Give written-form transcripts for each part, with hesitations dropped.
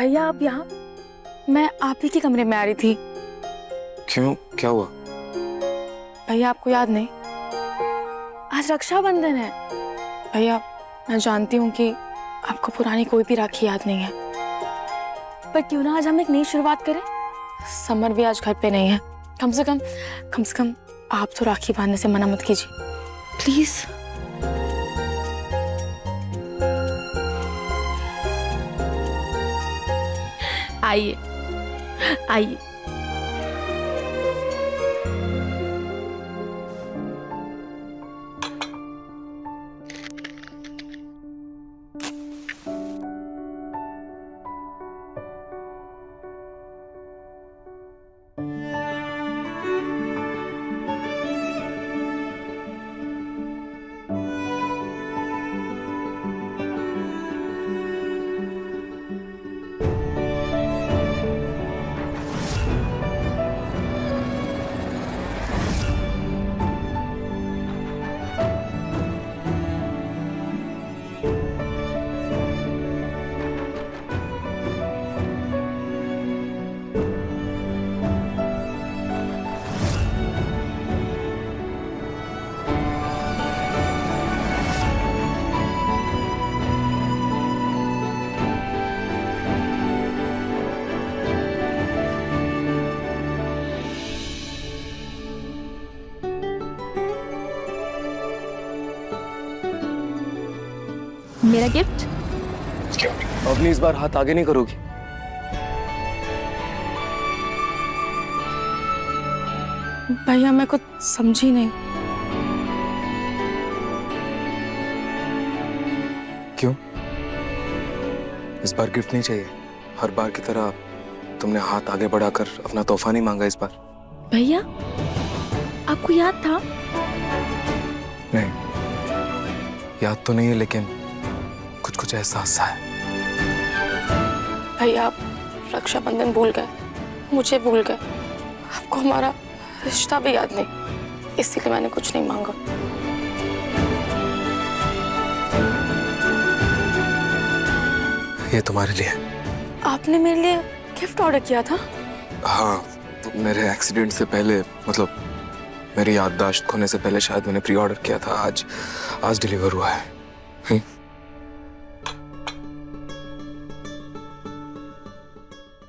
भैया आप यहाँ? मैं आप ही के कमरे में आ रही थी। क्यों, क्या हुआ? भैया आपको याद नहीं, आज रक्षाबंधन है। भैया मैं जानती हूँ कि आपको पुरानी कोई भी राखी याद नहीं है, पर क्यों ना आज हम एक नई शुरुआत करें। समर भी आज घर पे नहीं है, कम से कम आप तो राखी बांधने से मना मत कीजिए प्लीज। आइए आइए। मेरा गिफ्ट? क्यों अवनी इस बार हाथ आगे नहीं करोगी? भैया मैं कुछ समझी नहीं। क्यों? इस बार गिफ्ट नहीं चाहिए? हर बार की तरह तुमने हाथ आगे बढ़ाकर अपना तोहफा नहीं मांगा इस बार? भैया आपको याद था? नहीं, याद तो नहीं है, लेकिन कुछ कुछ एहसास सा है। भैया आप रक्षाबंधन भूल गए, मुझे भूल गए, आपको हमारा रिश्ता भी याद नहीं, इसीलिए मैंने कुछ नहीं मांगा। ये तुम्हारे लिए। आपने मेरे लिए गिफ्ट ऑर्डर किया था? हाँ, तो मेरे एक्सीडेंट से पहले, मतलब मेरी याददाश्त खोने से पहले शायद मैंने प्री ऑर्डर किया था। आज डिलीवर हुआ है।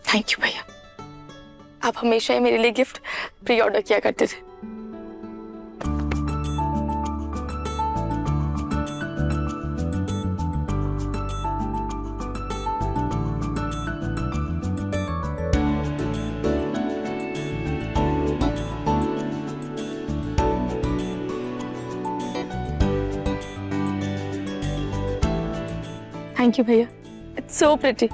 थैंक यू भैया, आप हमेशा ही मेरे लिए गिफ्ट प्री ऑर्डर किया करते थे। थैंक यू भैया, इट्स सो प्रिटी।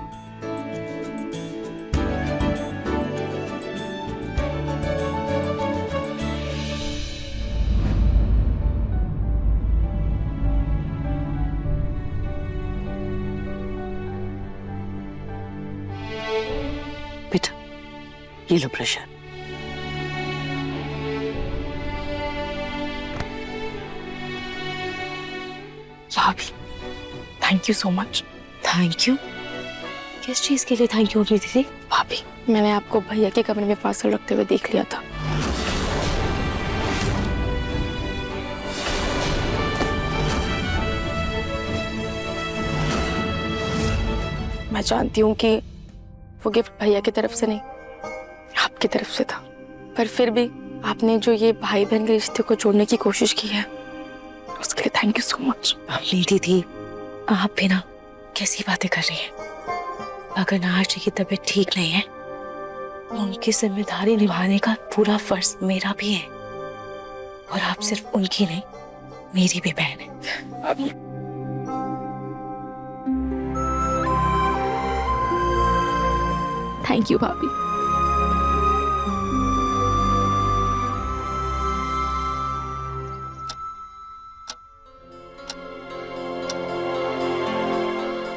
बेटा ये लो प्रेशर। भाभी thank you so much. Thank you? किस चीज के लिए थैंक यू बोल रही थी? भाभी मैंने आपको भैया के कमरे में पार्सल रखते हुए देख लिया था। मैं जानती हूँ कि वो गिफ्ट भैया की तरफ से नहीं, आपकी तरफ से था, पर फिर भी आपने जो ये भाई बहन के रिश्ते को जोड़ने की कोशिश की है, उसके लिए थैंक यू सो मच। लीदी थी आप भी ना कैसी बातें कर रही हैं? अगर नाहर जी की तबीयत ठीक नहीं है, उनकी जिम्मेदारी निभाने का पूरा फर्ज मेरा भी है, और आप सिर्फ उनकी नहीं मेरी भी बहन है। थैंक यू भाभी।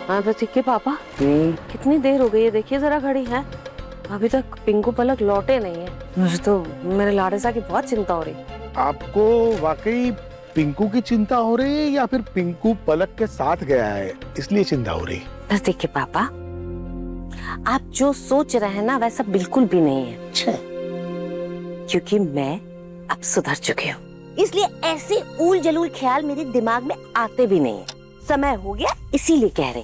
हाँ प्रतीक के पापा, कितनी देर हो गई है, देखिए जरा घड़ी है, अभी तक पिंकू पलक लौटे नहीं है। मुझे तो मेरे लाडेसा की बहुत चिंता हो रही। आपको वाकई पिंकू की चिंता हो रही है या फिर पिंकू पलक के साथ गया है इसलिए चिंता हो रही? प्रतीक के पापा, आप जो सोच रहे हैं ना वैसा बिल्कुल भी नहीं है। अच्छा। क्योंकि मैं अब सुधर चुकी हूँ, इसलिए ऐसे ऊल जलूल ख्याल मेरे दिमाग में आते भी नहीं है। समय हो गया इसीलिए कह रहे।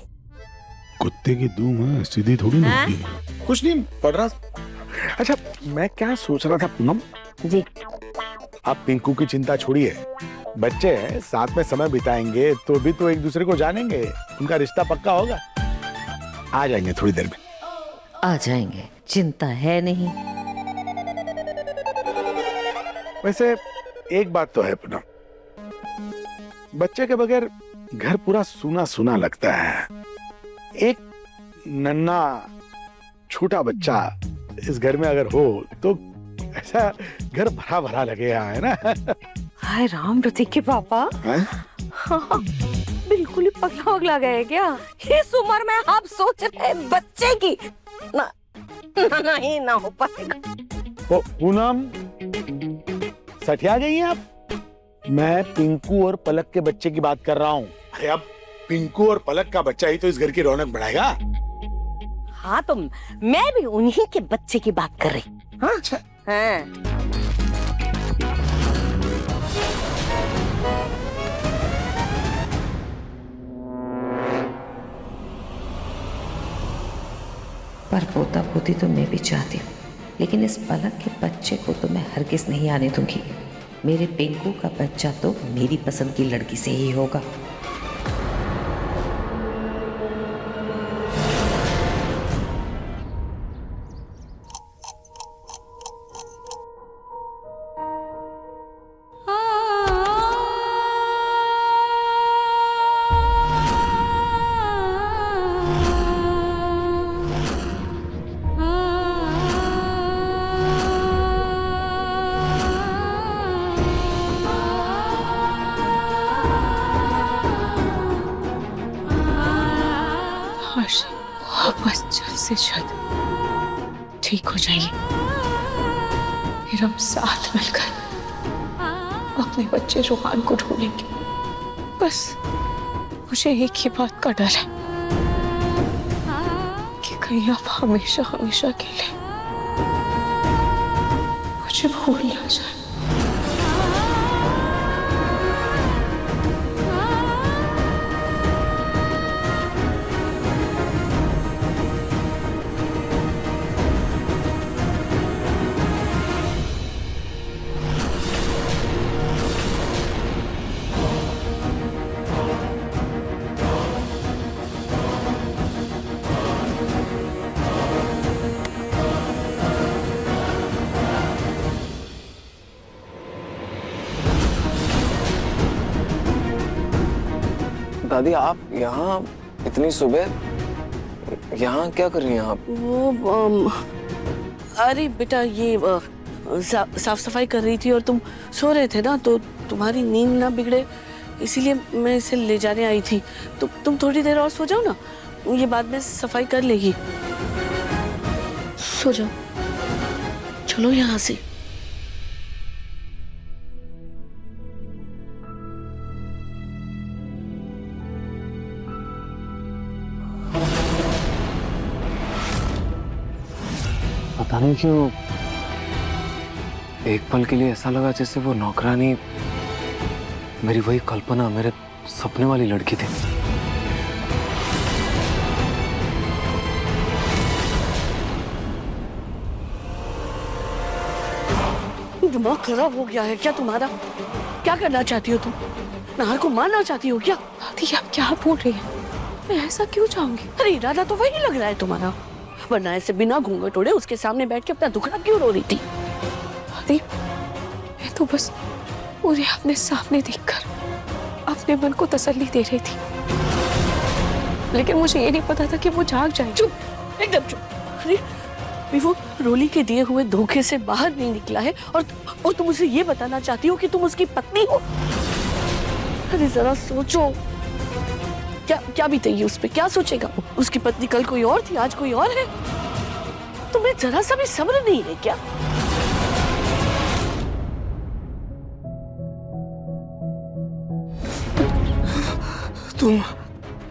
कुत्ते की दूम सीधी थोड़ी ना होगी। कुछ नहीं पढ़ रहा। अच्छा मैं क्या सोच रहा था पूनम जी, आप पिंकू की चिंता छोड़िए, बच्चे हैं साथ में समय बिताएंगे तो भी तो एक दूसरे को जानेंगे, उनका रिश्ता पक्का होगा। आ जाएंगे थोड़ी देर में। आ जाएंगे, चिंता है नहीं। वैसे एक बात तो है पूनम, बच्चे के बगैर घर पूरा सूना सूना लगता है। एक नन्हा छोटा बच्चा इस घर में अगर हो तो ऐसा घर भरा भरा लगेगा, है ना? हाय राम, ऋतिक के पापा हाँ, बिल्कुल ही पगला पगला गए क्या? इस उम्र में आप सोच रहे बच्चे की ना, नहीं ना हो पाएगा। ओ पूनम सठिया गई हैं आप? मैं पिंकू और पलक के बच्चे की बात कर रहा हूँ। अरे अब पिंकू और पलक का बच्चा ही तो इस घर की रौनक बढ़ाएगा। हाँ तो मैं भी उन्हीं के बच्चे की बात कर रही। हाँ अच्छा। हाँ। पर पोता पोती तो मैं भी चाहती हूँ, लेकिन इस पलक के बच्चे को तो मैं हरगिज नहीं आने दूंगी। मेरे पिंकू का बच्चा तो मेरी पसंद की लड़की से ही होगा। बस जल्द से जल्द ठीक हो जाइए, फिर हम साथ मिलकर अपने बच्चे रोहान को ढूंढेंगे। बस मुझे एक ही बात का डर है कि कहीं आप हमेशा हमेशा के लिए मुझे भूल ना जाए। दादी आप यहाँ इतनी सुबह यहाँ क्या कर रही हैं आप? वो अरे बेटा ये साफ सफाई कर रही थी और तुम सो रहे थे ना, तो तुम्हारी नींद ना बिगड़े इसीलिए मैं इसे ले जाने आई थी। तो तुम थोड़ी देर और सो जाओ ना, ये बाद में सफाई कर लेगी। सो जाओ, चलो यहाँ से। पता नहीं क्यों एक पल के लिए ऐसा लगा जैसे वो नौकरानी मेरी वही कल्पना, मेरे सपने वाली लड़की थी। दिमाग खराब हो गया है क्या तुम्हारा? क्या करना चाहती हो तुम? नाहर को मारना चाहती हो क्या? दादी आप क्या बोल रही हैं? मैं ऐसा क्यों चाहूंगी? अरे इरादा तो वही लग रहा है तुम्हारा, वरना ऐसे बिना घूंघट ओढ़े उसके सामने बैठ के अपना दुखड़ा क्यों रो रही थी? दादी मैं तो बस उन्हें अपने सामने देखकर अपने मन को तसल्ली दे रही थी, लेकिन मुझे ये नहीं पता था कि वो जाग जाए। चुप, एकदम चुप। अरे वो रोली के दिए हुए धोखे से बाहर नहीं निकला है और तुम उसे ये बताना चाहती हो कि तुम उसकी पत्नी हो? अरे जरा सोचो, क्या बीतेगी उस पे? क्या सोचेगा? उसकी पत्नी कल कोई और थी, आज कोई और है। तुम्हें जरा सा भी सब्र नहीं है क्या?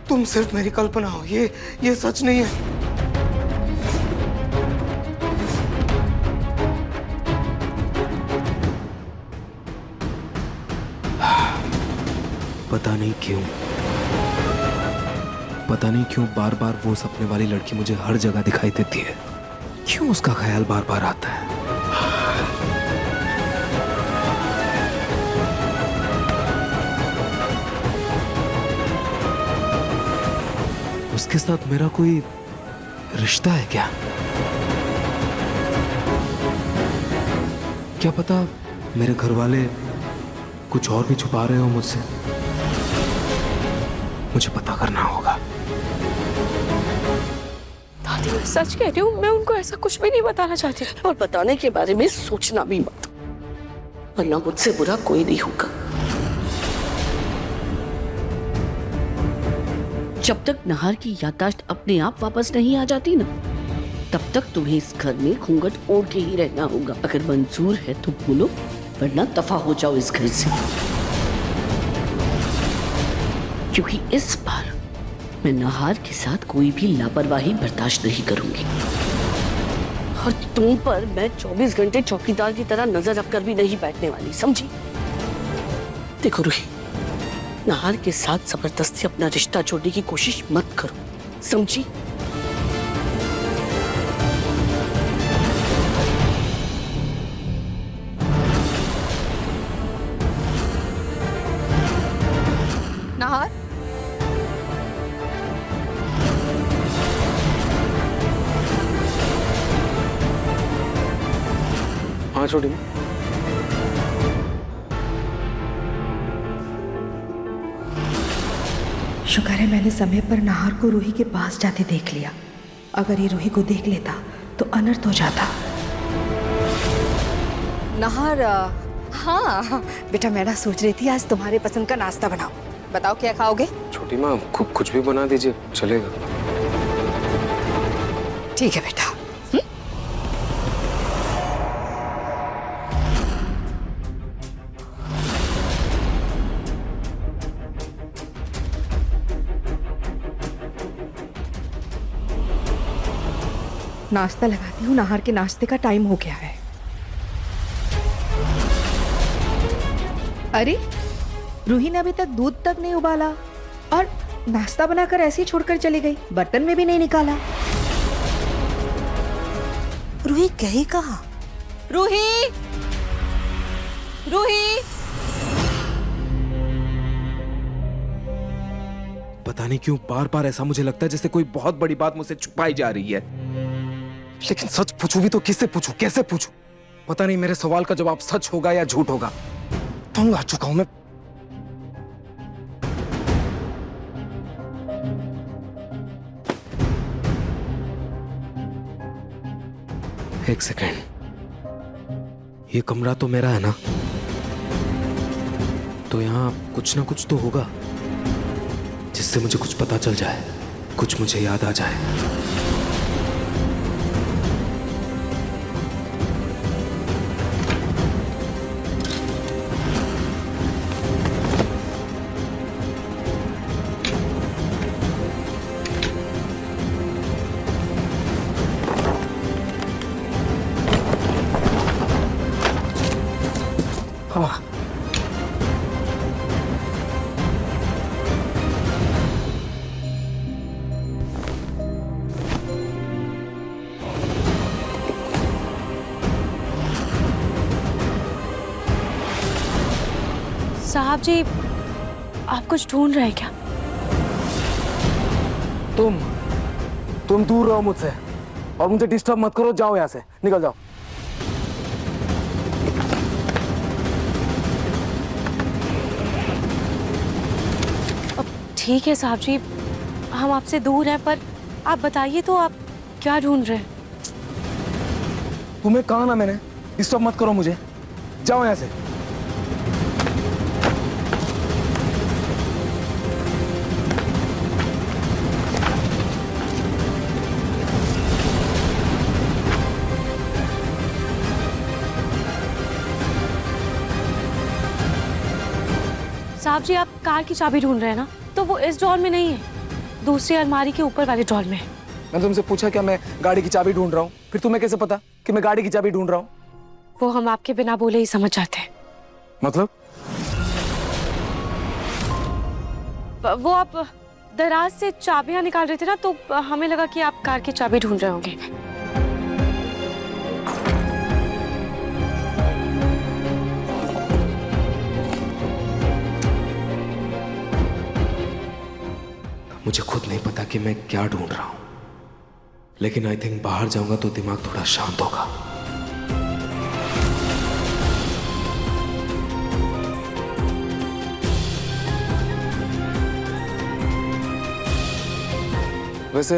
तुम सिर्फ मेरी कल्पना हो, ये सच नहीं है। पता नहीं क्यों बार बार वो सपने वाली लड़की मुझे हर जगह दिखाई देती है। क्यों उसका ख्याल बार बार आता है? उसके साथ मेरा कोई रिश्ता है क्या? क्या पता मेरे घर वाले कुछ और भी छुपा रहे हो मुझसे। मुझे पता करना होगा। दादी मैं सच कह रही हूँ, मैं उनको ऐसा कुछ भी नहीं बताना चाहती। और बताने के बारे में सोचना भी मत, वरना मुझसे बुरा कोई नहीं होगा। जब तक नहार की याददाश्त अपने आप वापस नहीं आ जाती ना, तब तक तुम्हें इस घर में घूंघट ओढ़ के ही रहना होगा। अगर मंजूर है तो बोलो, वरना दफा हो जाओ इस घर से। क्योंकि इस बार मैं नहार के साथ कोई भी लापरवाही बर्दाश्त नहीं करूंगी। और तुम पर मैं 24 घंटे चौकीदार की तरह नजर रखकर भी नहीं बैठने वाली, समझी? देखो रूही, नहार के साथ जबरदस्ती अपना रिश्ता जोड़ने की कोशिश मत करो, समझी? नहार, हाँ छोटी माँ। शुक्र है मैंने समय पर नहार को रूही के पास जाते देख लिया। अगर ये रूही को देख लेता तो अनर्थ हो जाता। नहार, हाँ बेटा, मैं ना सोच रही थी आज तुम्हारे पसंद का नाश्ता बनाओ। बताओ क्या खाओगे? छोटी माँ कुछ भी बना दीजिए, चलेगा। ठीक है बेटा। नाश्ता लगाती हूँ, नहार के नाश्ते का टाइम हो गया है। अरे रूही ने अभी तक दूध तक नहीं उबाला और नाश्ता बनाकर ऐसे ही छोड़कर चली गई, बर्तन में भी नहीं निकाला। रूही गई कहाँ? रूही, रूही! पता नहीं क्यों बार बार ऐसा मुझे लगता है जैसे कोई बहुत बड़ी बात मुझसे छुपाई जा रही है। लेकिन सच पूछूं भी तो किससे पूछूं, कैसे पूछूं? पता नहीं मेरे सवाल का जवाब सच होगा या झूठ होगा। तंग आ चुका हूं मैं। एक सेकेंड, ये कमरा तो मेरा है ना, तो यहाँ कुछ ना कुछ तो होगा जिससे मुझे कुछ पता चल जाए, कुछ मुझे याद आ जाए। हाँ। साहब जी, आप कुछ ढूंढ रहे हैं क्या? तुम दूर रहो मुझसे और मुझे डिस्टर्ब मत करो। जाओ यहाँ से, निकल जाओ। ठीक है साहब जी, हम आपसे दूर हैं, पर आप बताइए तो आप क्या ढूंढ रहे हैं? तुम्हें कहा ना मैंने, डिस्टर्ब मत करो मुझे। जाओ यहाँ से। साहब जी, आप कार की चाबी ढूंढ रहे हैं ना? तो वो इस ड्रॉर में नहीं है, दूसरी अलमारी के ऊपर वाले ड्रॉर में है। मैंने तुमसे पूछा क्या मैं गाड़ी की चाबी ढूंढ रहा हूँ? फिर तुम्हें कैसे पता कि मैं गाड़ी की चाबी ढूंढ रहा हूँ? वो हम आपके बिना बोले ही समझ जाते हैं। मतलब वो आप दराज से चाबियां निकाल रहे थे ना, तो हमें लगा कि आप कार की चाबी ढूंढ रहे होंगे। मुझे खुद नहीं पता कि मैं क्या ढूंढ रहा हूं, लेकिन आई थिंक बाहर जाऊंगा तो दिमाग थोड़ा शांत होगा। वैसे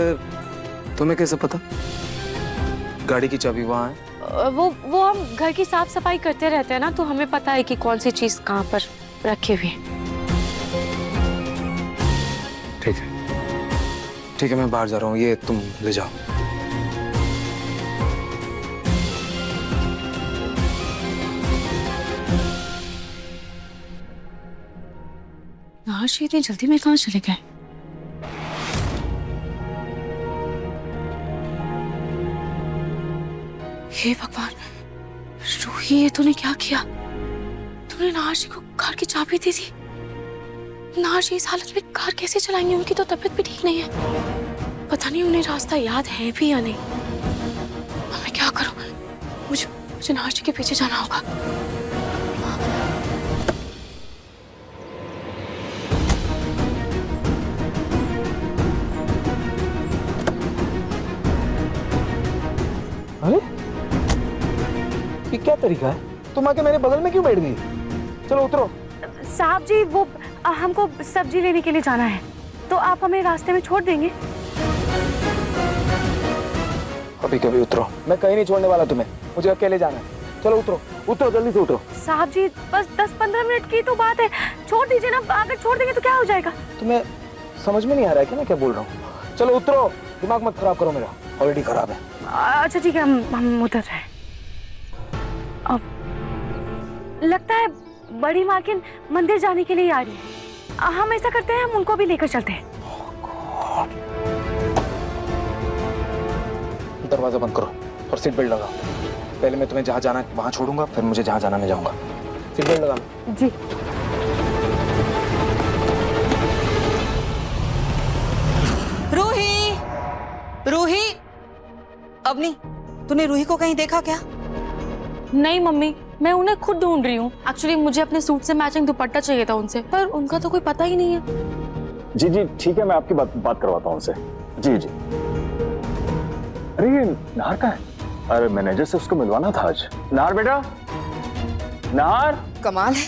तुम्हें कैसे पता गाड़ी की चाबी वहां है? वो हम घर की साफ सफाई करते रहते हैं ना, तो हमें पता है कि कौन सी चीज कहाँ पर रखी हुई है। ठीक है ठीक है, मैं बाहर जा रहा हूँ, ये तुम ले जाओ। नाश इतनी जल्दी में कहाँ चले गए? हे भगवान, रूही ये तूने क्या किया? तूने नाशी को कार की चाबी दी थी। नाशी इस हालत में कार कैसे चलाएंगे? उनकी तो तबीयत भी ठीक नहीं है। पता नहीं उन्हें रास्ता याद है भी या नहीं। अब मैं क्या करूं? मुझे नाशी के पीछे जाना होगा। अरे ये क्या तरीका है? तुम आके मेरे बगल में क्यों बैठ गई? चलो उतरो। साहब जी, वो हमको सब्जी लेने के लिए जाना है, तो आप हमें रास्ते में छोड़ देंगे? अभी कभी उतरो, मैं कहीं नहीं छोड़ने वाला तुम्हें, मुझे अकेले जाना है। चलो उतरो उतरो, जल्दी से उतरो। साहब जी, बस 10-15 मिनट की तो बात है, छोड़ दीजिए ना। अगर छोड़ देंगे तो क्या हो जाएगा? तुम्हें समझ में नहीं आ रहा है क्या मैं क्या बोल रहा हूँ? चलो उतरो, दिमाग मत खराब करो मेरा, ऑलरेडी खराब है। अच्छा ठीक है, हम उतर रहे हैं। अब लगता है बड़ी मालकिन मंदिर जाने के लिए आ रही है। हम ऐसा करते हैं, हम उनको भी लेकर चलते हैं। दरवाजा बंद करो और सीट बेल्ट लगाओ। पहले मैं तुम्हें जहाँ जाना है वहाँ छोड़ूंगा, फिर मुझे जहाँ जाना मैं जाऊंगा। सीट बेल्ट लगा लो। जी। रूही, रूही, अवनी, तूने रूही को कहीं देखा क्या? नहीं मम्मी, मैं उन्हें खुद ढूंढ रही हूँ। एक्चुअली मुझे अपने सूट से मैचिंग दुपट्टा चाहिए था उनसे, पर उनका तो कोई पता ही नहीं है। जी जी ठीक है, मैं आपकी बात करवाता हूँ उनसे। जी जी। अरे ये नाहर कहाँ है? अरे मैनेजर से उसको मिलवाना था आज। नाहर बेटा, नाहर। कमाल है,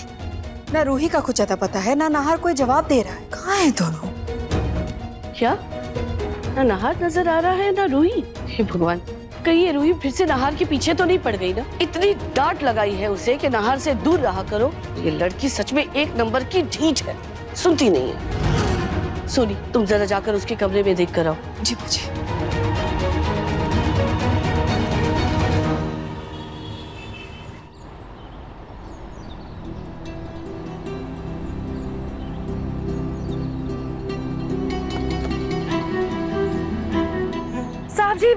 ना रूही का कुछ अता पता है, ना नाहर कोई जवाब दे रहा है। कहाँ है दोनों? क्या? ना नाहर नजर आ रहा है ना रूही। हे भगवान, कहीं ये रूही फिर से नाहर के पीछे तो नहीं पड़ गई ना? इतनी डांट लगाई है उसे कि नाहर से दूर रहा करो। ये लड़की सच में एक नंबर की ढीठ है, सुनती नहीं है। सोनी, तुम जरा जाकर उसके कमरे में देख कर आओ। जी मुझे। साहब जी,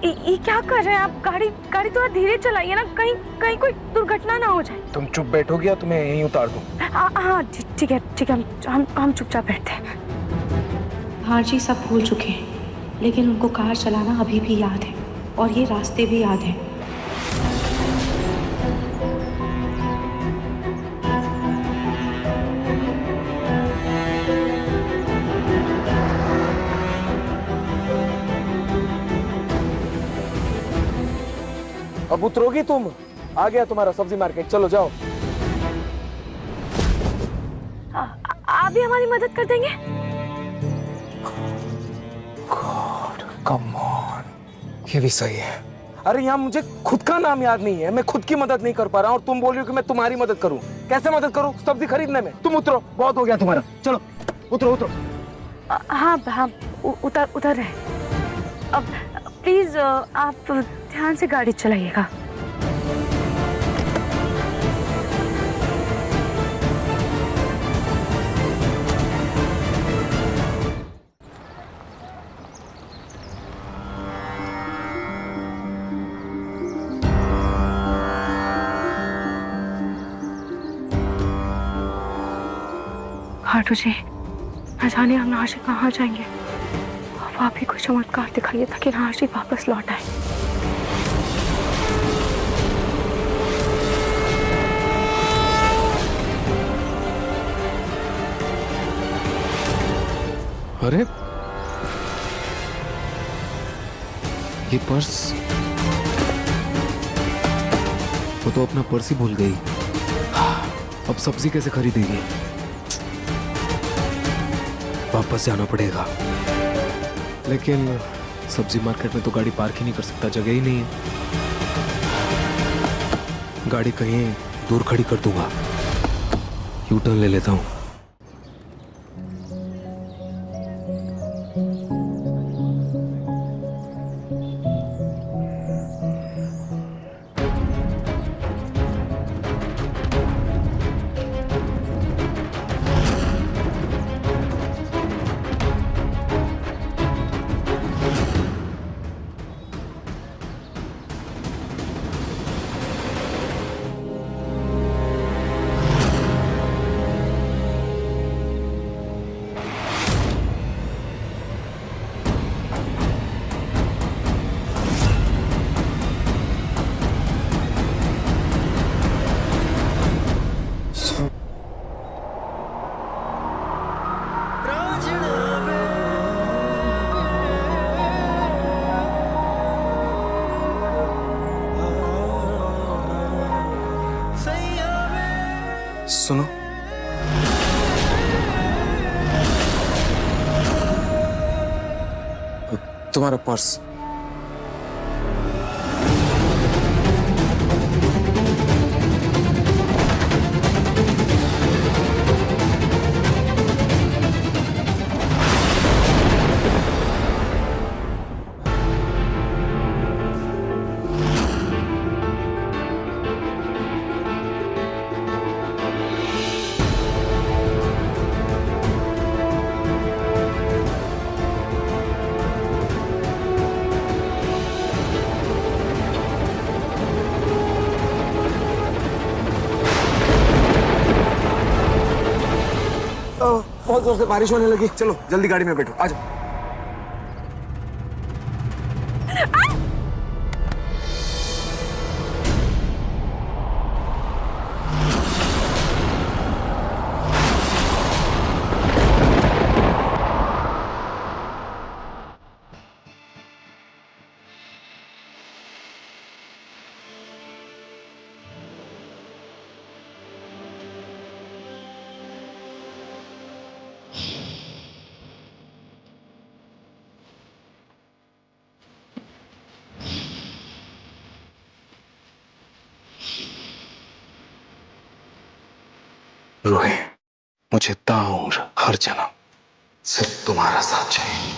ये क्या कर रहे हैं आप? गाड़ी थोड़ा धीरे चलाइए ना, कहीं कोई दुर्घटना ना हो जाए। तुम चुप बैठोगी या तुम्हें यहीं उतार दूं? हाँ ठीक है, हम चुपचाप बैठते हैं। हाँ जी, सब भूल चुके हैं, लेकिन उनको कार चलाना अभी भी याद है और ये रास्ते भी याद हैं। अब उतरोगी तुम? आ गया तुम्हारा सब्जी मार्केट, चलो जाओ। आप भी हमारी मदद कर देंगे? गॉड कम ऑन, ये भी सही है। अरे यहाँ मुझे खुद का नाम याद नहीं है, मैं खुद की मदद नहीं कर पा रहा हूँ और तुम बोल रही हो कि मैं तुम्हारी मदद करूँ। कैसे मदद करूँ सब्जी खरीदने में? तुम उतरो, बहुत हो गया तुम्हारा, चलो उतरो। हाँ उतर रहे। अब प्लीज आप ध्यान से गाड़ी चलाइएगा। खाटू जी, न जाने हम नहार से कहाँ जाएंगे। अब आप ही कोई चमत्कार दिखाइए ताकि नहार जी वापस लौट आए। अरे ये पर्स, वो तो अपना पर्स ही भूल गई। अब सब्जी कैसे खरीदेगी? वापस जाना पड़ेगा। लेकिन सब्जी मार्केट में तो गाड़ी पार्क ही नहीं कर सकता, जगह ही नहीं है। गाड़ी कहीं दूर खड़ी कर दूंगा, यू टर्न ले लेता हूँ। सुनो, तुम्हारा पर्स। बहुत जोर से बारिश होने लगी, चलो जल्दी गाड़ी में बैठो, आ जाओ। रूही, मुझे ताउम्र हर जन्म सिर्फ तुम्हारा साथ चाहिए।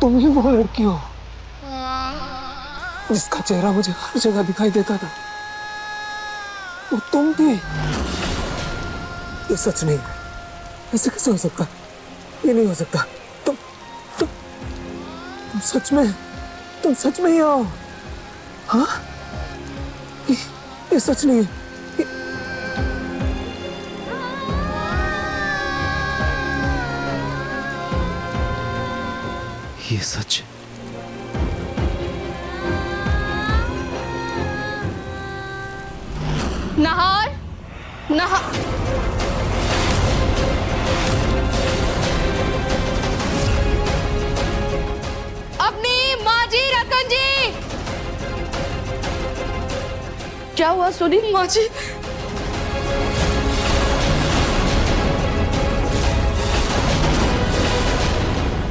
तुम ही वो लड़की हो जिसका चेहरा मुझे हर जगह दिखाई देता था। वो तुम थी। ये सच नहीं है, ऐसे कैसे हो सकता? ये नहीं हो सकता। तुम सच में ही हो। हाँ, ये सच नहीं है। ये सच। नहार, नहार। क्या हुआ सोनी? माँ जी,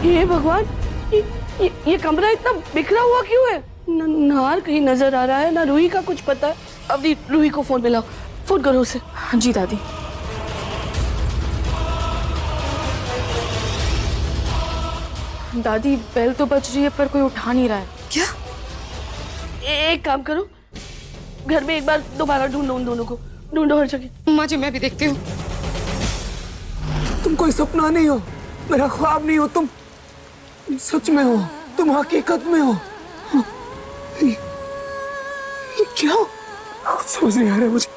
हे भगवान, ये कमरा इतना बिखरा हुआ क्यों है? नार कहीं नजर आ रहा है, ना रूही का कुछ पता है। अभी रूही को फोन मिलाओ, फोन करो उसे। हाँ जी दादी। दादी बेल तो बज रही है पर कोई उठा नहीं रहा है। क्या? एक काम करो, घर में एक बार दोबारा ढूंढो, उन दोनों को ढूंढो हर जगह। माँ जी मैं भी देखती हूँ। तुम कोई सपना नहीं हो, मेरा ख्वाब नहीं हो, तुम सच में हो, तुम हकीकत में हो। ये क्या हो? कुछ समझ नहीं आ रहा मुझे।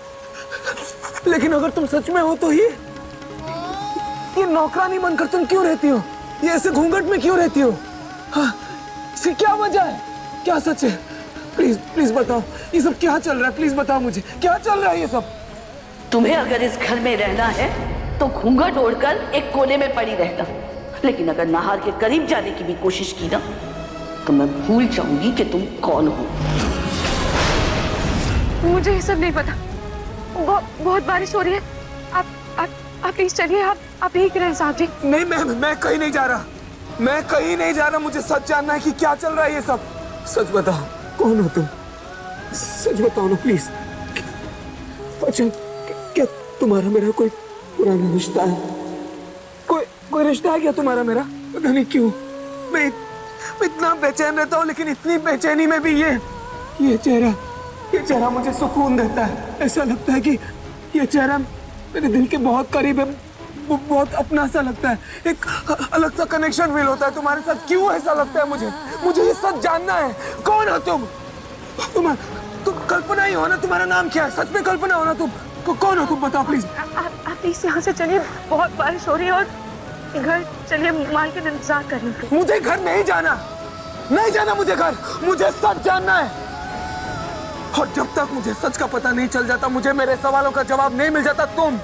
लेकिन अगर तुम सच में हो तो ये नौकरानी बनकर तुम क्यों रहती हो? ये ऐसे घूंघट में क्यों रहती हो? हाँ, इसकी क्या वजह है? क्या सच है? प्लीज प्लीज बताओ, ये सब क्या चल रहा है? प्लीज बताओ मुझे, क्या चल रहा है ये सब? तुम्हें अगर इस घर में रहना है तो घूंघट ओढ़कर एक कोने में पड़ी रहना, लेकिन अगर नाहर के करीब जाने की भी कोशिश की ना तो मैं भूल जाऊंगी कि तुम कौन हो। मुझे ये सब नहीं पता। बहुत बारिश हो रही है। आप प्लीज चलिए, आप यहीं रहे साहब जी। नहीं, मैं कहीं नहीं जा रहा, मैं कहीं नहीं जा रहा। मुझे सच जानना है कि क्या चल रहा है ये सब। सच बताओ, कौन हो तुम? सच बताओ ना प्लीज। अच्छा, क्या तुम्हारा मेरा कोई पुराना रिश्ता है? कोई रिश्ता है क्या तुम्हारा मेरा? पता नहीं क्यों मैं इतना बेचैन रहता हूँ, लेकिन इतनी बेचैनी में भी ये चेहरा मुझे सुकून देता है। ऐसा लगता है कि ये चेहरा मेरे दिल के बहुत करीब है, बहुत अपना सा लगता है। एक अलग सा कनेक्शन फील होता है तुम्हारे साथ। क्यों ऐसा लगता है मुझे ये सच जानना है। कौन हो तुम कल्पना ही हो ना? तुम्हारा नाम क्या है? सच में कल्पना हो ना तुम? कौन हो तुम? बताओ प्लीज। आप प्लीज यहाँ से चलिए, बहुत बारिश हो रही है और घर चलिए, माँ के इंतजार करेंगे। मुझे घर नहीं जाना मुझे घर, मुझे सच जानना है। और जब तक मुझे सच का पता नहीं चल जाता, मुझे मेरे सवालों का जवाब नहीं मिल जाता, तुम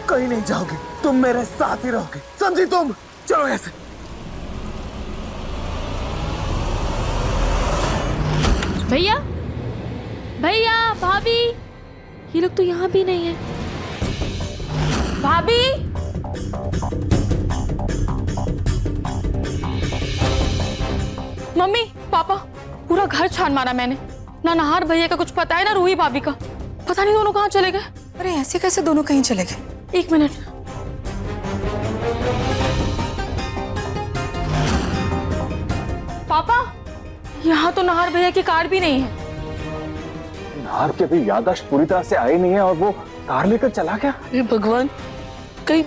कहीं नहीं जाओगे, तुम मेरे साथ ही रहोगे, समझी तुम? चलो ऐसे। भैया, भाभी, ये लोग तो यहाँ भी नहीं है। भाभी, मम्मी, पापा, पूरा घर छान मारा मैंने। ना नाहर भैया का कुछ पता है, ना रूही भाभी का। पता नहीं दोनों कहाँ चले गए। अरे ऐसे कैसे दोनों कहीं चले गए? 1 मिनट। पापा, यहाँ तो नाहर भैया की कार भी नहीं है। नाहर की अभी याददाश्त पूरी तरह से आई नहीं है और वो कार लेकर चला गया। अरे भगवान, कहीं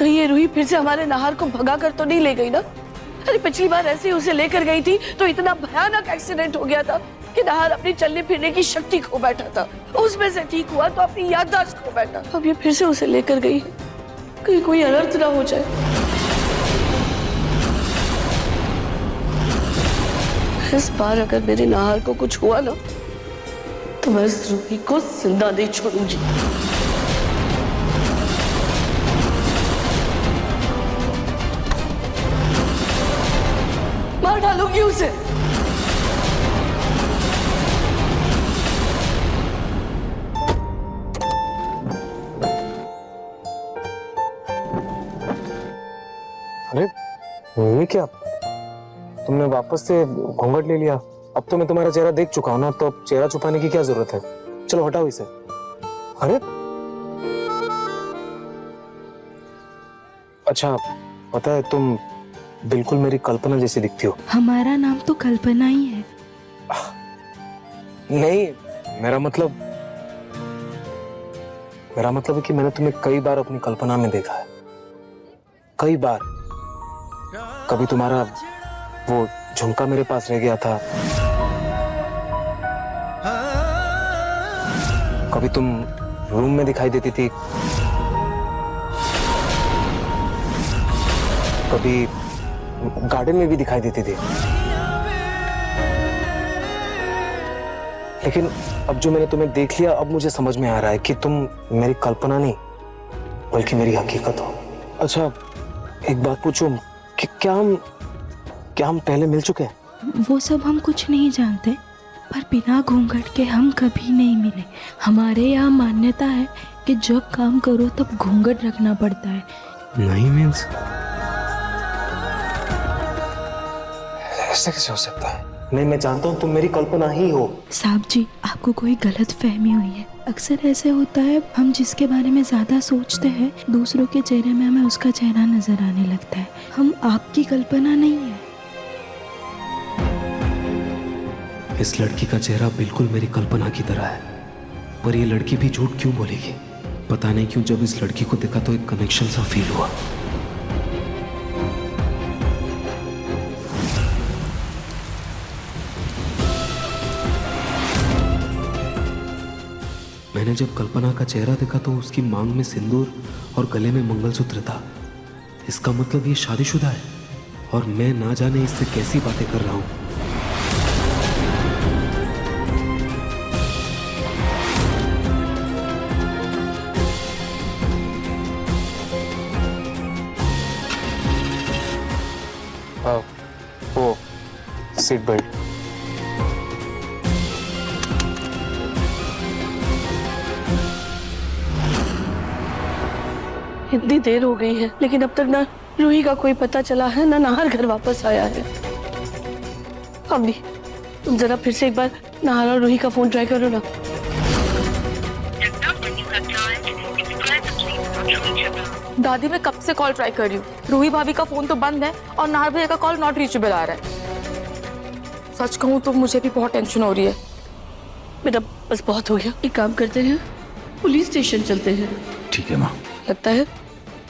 ये रूही फिर से हमारे नाहर को भगा कर तो नहीं ले गई ना? अरे पिछली बार ऐसे ही उसे लेकर गई थी तो इतना भयानक एक्सीडेंट हो गया था कि नाहर अपनी चलने फिरने की शक्ति खो बैठा था। उसमें से ठीक हुआ तो अपनी याददाश्त खो बैठा। अब ये फिर से उसे लेकर गई है, कहीं कोई अनर्थ ना हो जाए। इस बार अगर मेरे नाहर को कुछ हुआ ना तो मैं इस रूही को जिंदा नहीं छोड़ूंगी। मार डालूंगी उसे। अरे ये क्या, तुमने वापस से घूंघट ले लिया? अब तो मैं तुम्हारा चेहरा देख चुका हूं ना, तो अब चेहरा छुपाने की क्या जरूरत है? चलो हटाओ इसे। अरे अच्छा, पता है तुम बिल्कुल मेरी कल्पना जैसी दिखती हो। हमारा नाम तो कल्पना ही है। नहीं, मेरा मतलब है कि मैंने तुम्हें कई बार अपनी कल्पना में देखा है, कई बार। कभी तुम्हारा वो झुमका मेरे पास रह गया था, कभी तुम रूम में दिखाई देती थी, कभी गार्डन में भी दिखाई देती थी। लेकिन अब जो मैंने तुम्हें देख लिया, अब मुझे समझ में आ रहा है कि तुम मेरी कल्पना नहीं बल्कि मेरी हकीकत हो। अच्छा, एक बात पूछूं कि क्या हम पहले मिल चुके हैं? वो सब हम कुछ नहीं जानते। पर बिना घूंघट के हम कभी नहीं मिले। हमारे यहाँ मान्यता है कि जब काम करो तब घूंघट रखना पड़ता है। नहीं मीन्स ऐसे कैसे हो सकता है? नहीं, मैं जानता हूँ तुम मेरी कल्पना ही हो। साहब जी, आपको कोई गलत फहमी हुई है। अक्सर ऐसे होता है, हम जिसके बारे में ज्यादा सोचते हैं दूसरों के चेहरे में हमें उसका चेहरा नजर आने लगता है। हम आपकी कल्पना नहीं है। इस लड़की का चेहरा बिल्कुल मेरी कल्पना की तरह है, पर ये लड़की भी झूठ क्यों बोलेगी? पता नहीं क्यों जब इस लड़की को देखा तो एक कनेक्शन सा फील हुआ। मैंने जब कल्पना का चेहरा देखा तो उसकी मांग में सिंदूर और गले में मंगलसूत्र था। इसका मतलब ये शादीशुदा है और मैं ना जाने इससे कैसी बातें कर रहा हूं। वो सीट बेल्ट। इतनी देर हो गई है लेकिन अब तक ना रूही का कोई पता चला है ना नाहर घर वापस आया है। अम्मी, तुम जरा फिर से एक बार नाहर और रूही का फोन ट्राई करो ना। दादी, मैं कब से कॉल ट्राई कर रही हूँ। रूही भाभी का फोन तो बंद है और नाहर भैया का कॉल नॉट रीचेबल आ रहा है। सच कहूँ तो मुझे भी बहुत टेंशन हो रही है। बेटा बस बहुत हो गया, एक काम करते हैं, पुलिस स्टेशन चलते हैं। ठीक है माँ। लगता है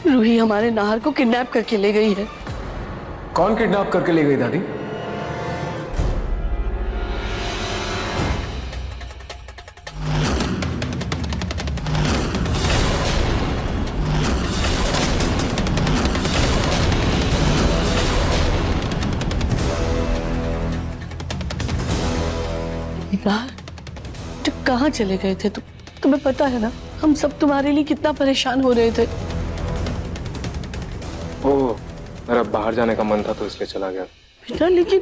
रूही हमारे नाहर को किडनैप करके ले गई है। कौन किडनैप करके ले गई दादी? नाहर, तो कहाँ चले गए थे तुम? तुम्हें पता है ना हम सब तुम्हारे लिए कितना परेशान हो रहे थे। ओह, मेरा बाहर जाने का मन था तो इसलिए चला गया। बेटा लेकिन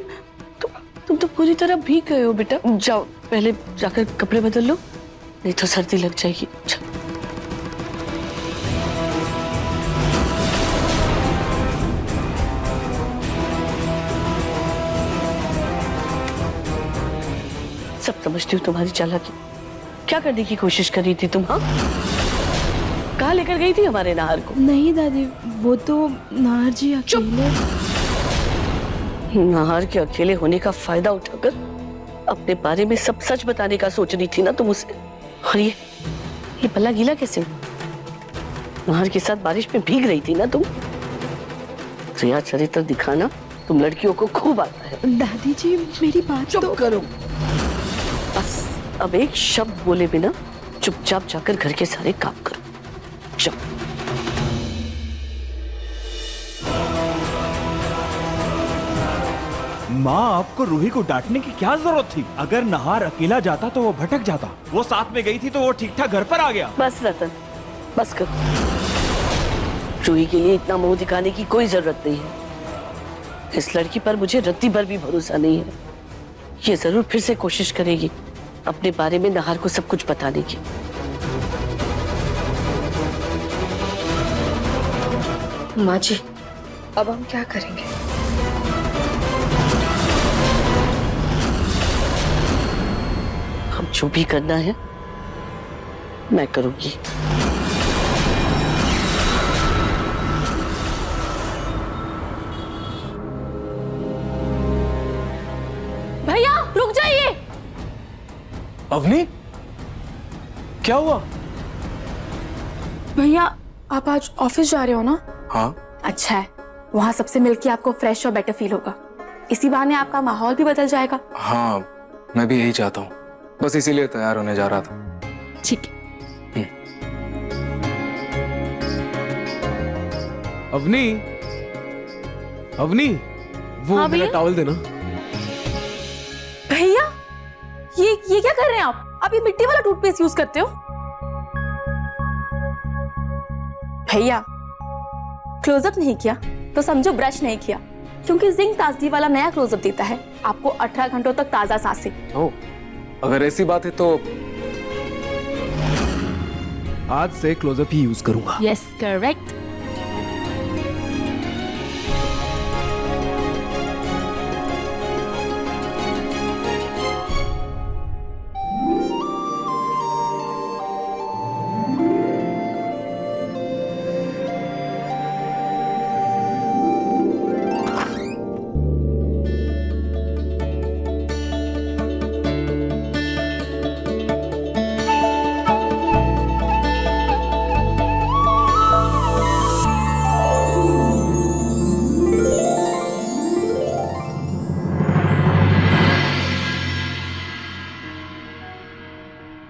तुम तो पूरी तरह भीग गए हो। बेटा जाओ पहले जाकर कपड़े बदल लो, नहीं तो सर्दी लग जाएगी। सब समझती हूँ तुम्हारी चालाकी। क्या करने की कोशिश कर रही थी तुम? हाँ, कहाँ लेकर गई थी हमारे नाहर को? नहीं दादी, वो तो नाहर जी अकेले। नाहर के अकेले होने का फायदा उठाकर अपने बारे में सब सच बताने का सोच रही थी ना तुम उसे। और ये पल्ला गीला कैसे हुआ? नाहर के साथ बारिश में भीग रही थी ना तुम। रिया चरित्र दिखाना तुम लड़कियों को खूब आता है। दादी जी मेरी बात चुप तो करो, बस अब एक शब्द बोले बिना चुपचाप जाकर घर के सारे काम करो। चुप। माँ, आपको रूही को डांटने की क्या जरूरत थी? अगर नाहर अकेला जाता तो वो भटक जाता। वो साथ में गई थी तो वो ठीक ठाक घर पर आ गया। बस रतन, बस करो। रूही के लिए इतना मुंह दिखाने की कोई जरूरत नहीं है। इस लड़की पर मुझे रत्ती भर भी भरोसा नहीं है। ये जरूर फिर से कोशिश करेगी अपने बारे में नाहर को सब कुछ बताने की। माँ जी, अब हम क्या करेंगे? हम जो भी करना है मैं करूंगी। भैया रुक जाइए। अवनी, क्या हुआ? भैया आप आज ऑफिस जा रहे हो ना? हाँ। अच्छा है, वहाँ सबसे मिलके आपको फ्रेश और बेटर फील होगा। इसी बहाने आपका माहौल भी बदल जाएगा। हाँ, मैं भी यही चाहता हूँ, बस इसीलिए तैयार होने जा रहा था। ठीक है। अवनी, अवनी, वो हाँ मेरा भैया? टॉवल देना। भैया ये क्या कर रहे हैं आप? आप ये मिट्टी वाला टूथपेस्ट यूज करते हो? भैया क्लोजअप नहीं किया तो समझो ब्रश नहीं किया, क्योंकि जिंक ताजगी वाला नया क्लोजअप देता है आपको 18 घंटों तक ताजा सांसें। ओह, अगर ऐसी बात है तो आज से क्लोजअप ही यूज करूंगा। Yes correct.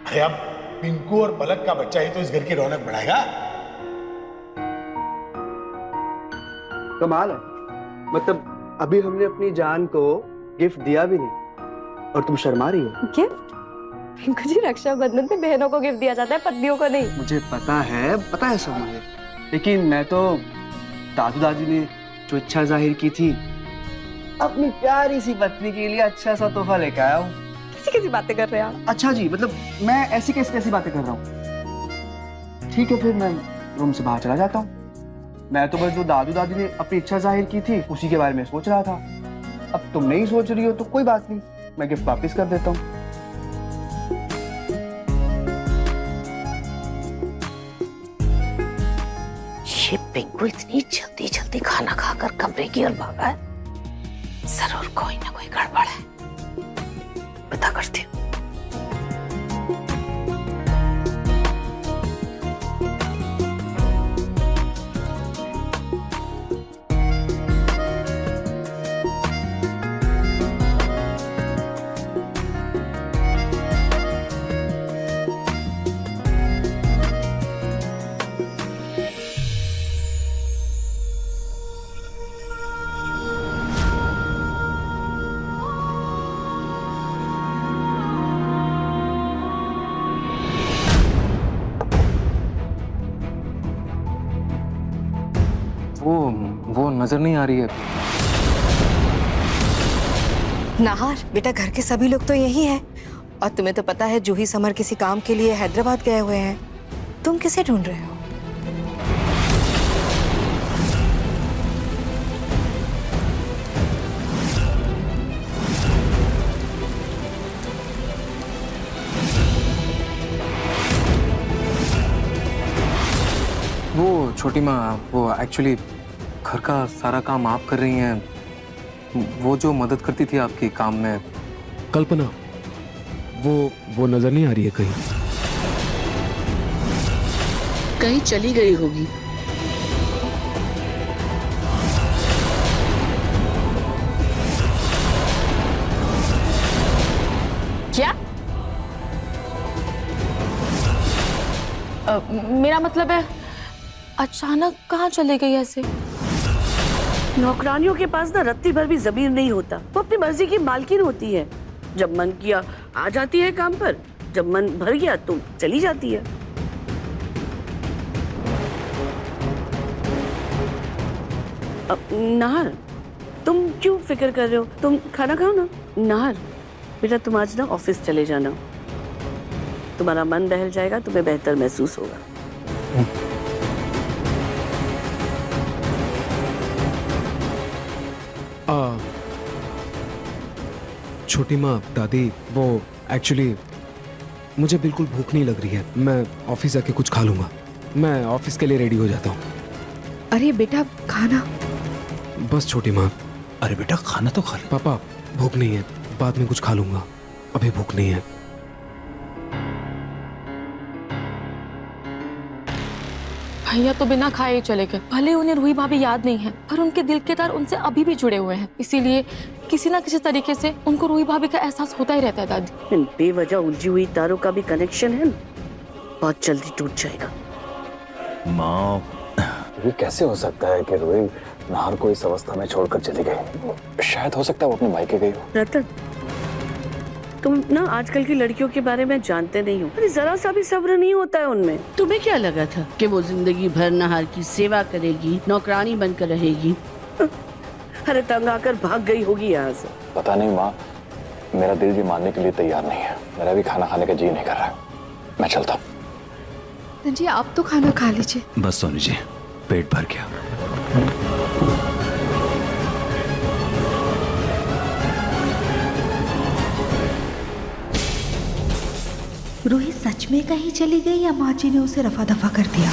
अरे अब पिंकू और पलक का बच्चा ही तो इस घर की रौनक बढ़ाएगा। कमाल है, मतलब अभी हमने अपनी जान को गिफ्ट दिया भी नहीं और तुम शर्मा रही हो। गिफ्ट? पिंकू जी, रक्षाबंधन पे बहनों को गिफ्ट दिया जाता है, पत्नियों को नहीं। मुझे पता है सब मुझे, लेकिन मैं तो दादू दादी ने जो इच्छा जाहिर की थी अपनी प्यारी सी पत्नी के लिए अच्छा सा तोहफा लेके आया हूँ। कैसी बातें कर रहे हैं आप? अच्छा जी, मतलब मैं ऐसी कैसी बातें कर रहा हूँ। ठीक है, फिर मैं रूम से बाहर चला जाता हूँ। मैं तो बस जो दादू दादी ने अपनी इच्छा जाहिर की थी उसी के बारे में सोच रहा था। अब तुम नहीं सोच रही हो तो कोई बात नहीं, मैं गिफ्ट वापस कर देता हूँ। ये पिंकू इतनी जल्दी जल्दी खाना खाकर कमरे की ओर भागा है, जरूर कोई ना कोई गड़बड़ है। पता करती हूँ। वो नजर नहीं आ रही है। नाहर बेटा, घर के सभी लोग तो यही हैं और तुम्हें तो पता है जूही समर किसी काम के लिए हैदराबाद गए हुए हैं। तुम किसे ढूंढ रहे हो? वो छोटी माँ, वो एक्चुअली घर का सारा काम आप कर रही हैं। वो जो मदद करती थी आपकी काम में, कल्पना, वो नजर नहीं आ रही है कहीं। कहीं चली गई होगी। क्या? मेरा मतलब है अचानक कहाँ चले गई ऐसे? नौकरानियों के पास ना रत्ती भर भी ज़मीर नहीं होता। वो अपनी मर्जी की मालकिन होती है। जब मन किया आ जाती है काम पर, जब मन भर गया तो चली जाती है। अब नाहर, तुम क्यों फिक्र कर रहे हो? तुम खाना खाओ ना। नाहर बेटा, तुम आज ना ऑफिस चले जाना, तुम्हारा मन बहल जाएगा, तुम्हें बेहतर महसूस होगा। छोटी माँ, दादी, वो एक्चुअली मुझे बिल्कुल भूख नहीं लग रही है। मैं ऑफिस जाके कुछ खा लूंगा। मैं ऑफिस के लिए रेडी हो जाता हूँ। अरे बेटा, खाना। बस छोटी माँ। अरे बेटा, खाना तो खा ले। पापा, भूख नहीं है, बाद में कुछ खा लूंगा, अभी भूख नहीं है। भैया तो बिना खाए ही चले गए। भले उन्हें रूही भाभी याद नहीं है, पर उनके दिल के तार उनसे अभी भी जुड़े हुए हैं। इसीलिए किसी ना किसी तरीके से उनको रूही भाभी का एहसास होता ही रहता है। दादी, इन बेवजह उलझी हुई तारों का भी कनेक्शन है ना, बहुत जल्दी टूट जाएगा। माँ, ये कैसे हो सकता है कि रूही नाहर को इस अवस्था में छोड़कर चली गई? शायद हो सकता है वो अपने मायके गई हो। रतन, तुम ना आजकल की लड़कियों के बारे में जानते नहीं हो। अरे जरा सा भी सब्र नहीं होता है उनमें। तुम्हें क्या लगा था कि वो जिंदगी भर नाहर की सेवा करेगी, नौकरानी बनकर रहेगी? अरे तंग आकर भाग गई होगी यहाँ से। पता नहीं माँ, मेरा दिल जी मानने के लिए तैयार नहीं है। मेरा भी खाना खाने का जी नहीं कर रहा है। मैं चलता हूँ। जी आप तो खाना खा लीजिए। बस सोनी जी, पेट भर गया। रूही सच में कहीं चली गई या माँ जी ने उसे रफा दफा कर दिया?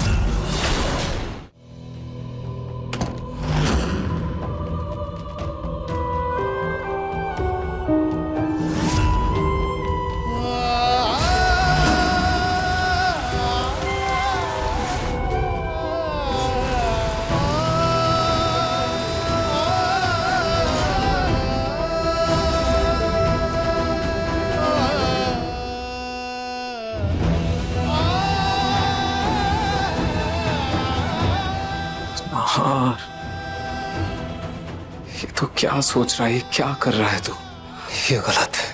नहार, ये तो क्या सोच रहा है, क्या कर रहा है तू? ये गलत है।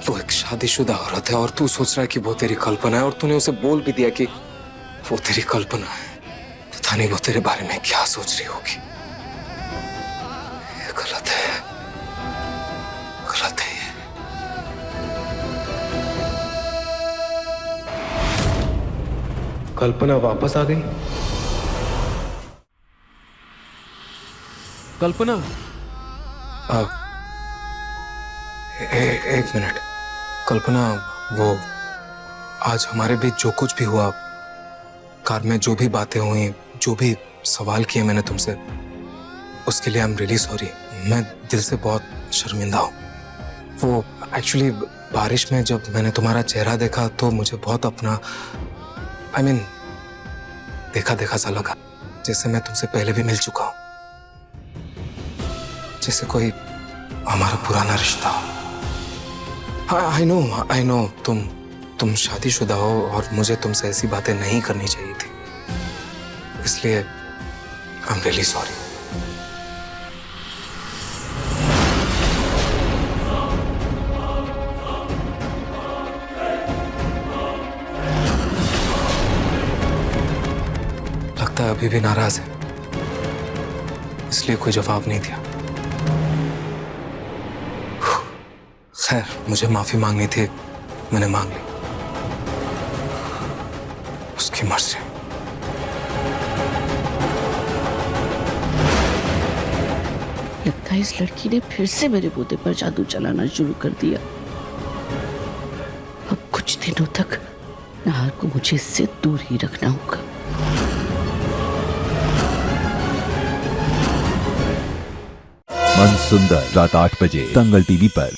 वो एक शादीशुदा औरत है और तू सोच रहा है कि वो तेरी कल्पना है, और तूने उसे बोल भी दिया कि वो तेरी कल्पना है। पता नहीं वो तेरे बारे में क्या सोच रही होगी। ये गलत है, गलत है ये। कल्पना वापस आ गई। कल्पना, एक मिनट। कल्पना, वो आज हमारे बीच जो कुछ भी हुआ, कार में जो भी बातें हुई, जो भी सवाल किए मैंने तुमसे, उसके लिए आई एम रियली सॉरी। मैं दिल से बहुत शर्मिंदा हूँ। वो एक्चुअली बारिश में जब मैंने तुम्हारा चेहरा देखा तो मुझे बहुत अपना देखा देखा सा लगा, जैसे मैं तुमसे पहले भी मिल चुका हूँ, जैसे कोई हमारा पुराना रिश्ता हो। आई नो तुम शादीशुदा हो और मुझे तुमसे ऐसी बातें नहीं करनी चाहिए थी, इसलिए आई एम रियली सॉरी। लगता है अभी भी नाराज है, इसलिए कोई जवाब नहीं दिया। खैर, मुझे माफी मांगनी थी, मैंने मांग ली। उसकी मर्जी। लगता है इस लड़की ने फिर से मेरे बूते पर जादू चलाना शुरू कर दिया। अब कुछ दिनों तक नाहर को मुझे इससे दूर ही रखना होगा। मन सुंदर, रात 8 बजे दंगल टीवी पर।